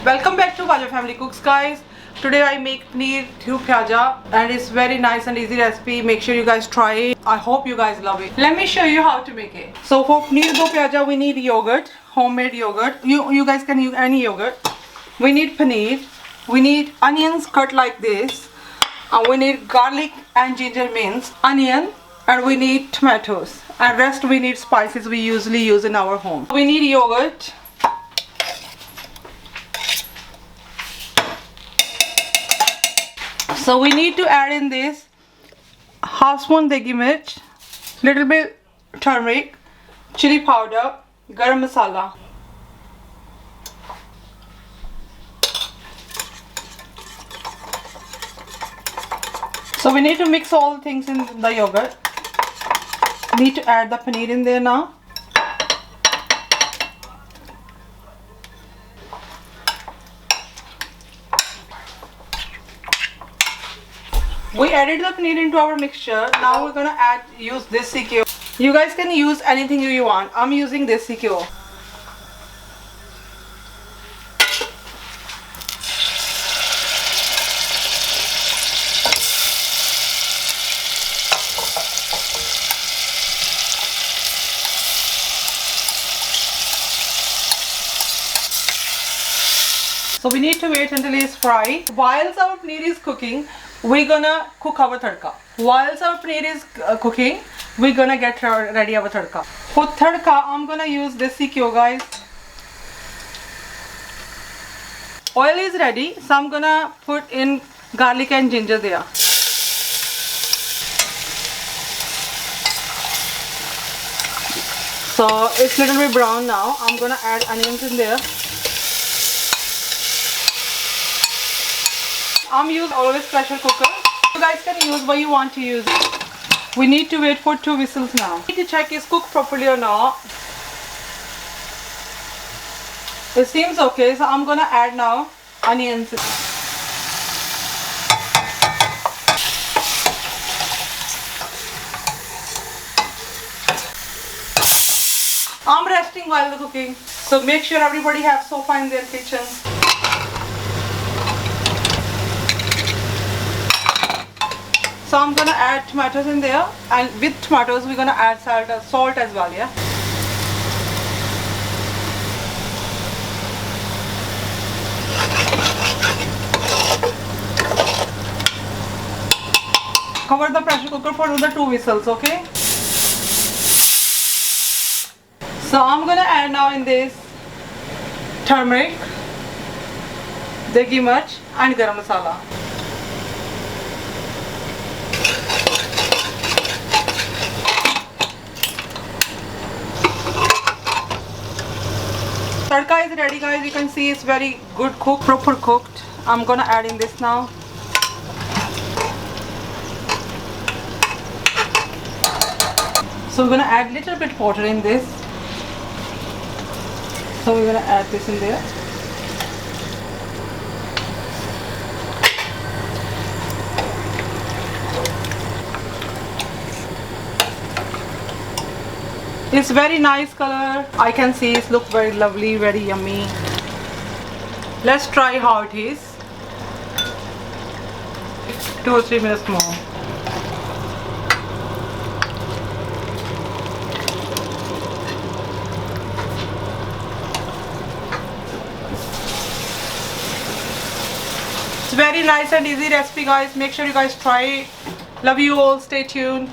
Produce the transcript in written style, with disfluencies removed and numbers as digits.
Welcome back to Bajwa Family Cooks, guys. Today I make paneer through Pyaza and it's very nice and easy recipe. Make sure you guys try it. I hope you guys love it. Let me show you how to make it. So for paneer do Pyaza we need yogurt, homemade yogurt. You guys can use any yogurt. We need paneer. We need onions cut like this. We need garlic and ginger minced, onion, and we need tomatoes. And rest we need spices we usually use in our home. We need yogurt. So we need to add in this half spoon degi mirch, little bit turmeric, chili powder, garam masala. So we need to mix all the things in the yogurt. Need to add the paneer in there now. We added the paneer into our mixture. Now we're gonna use this CKO. You guys can use anything you want. I'm using this CKO. So we need to wait until it's fried. Whilst our paneer is cooking, we're gonna cook our tadka. Whilst our paneer is cooking, we're gonna get ready our tadka. For tadka, I'm gonna use this CKO, guys. Oil is ready, so I'm gonna put in garlic and ginger there. So it's a little bit brown now. I'm gonna add onions in there. I'm using always pressure cooker. You guys can use what you want to use. We need to wait for 2 whistles now. We need to check it's cooked properly or not. It seems okay, so I'm gonna add now onions. I'm resting while cooking, so make sure everybody has sofa in their kitchen. So I'm gonna add tomatoes in there, and with tomatoes we're gonna add salt as well, yeah. Cover the pressure cooker for another 2 whistles, okay? So I'm gonna add now in this turmeric, degi mirch, and garam masala. Tadka is ready, guys. You can see it's very good cooked, proper cooked. I'm gonna add in this now. So we're gonna add little bit water in this. So we're gonna add this in there. It's very nice color. I can see it looks very lovely, very yummy. Let's try how it is. 2 or 3 minutes more. It's very nice and easy recipe, guys. Make sure you guys try it. Love you all. Stay tuned.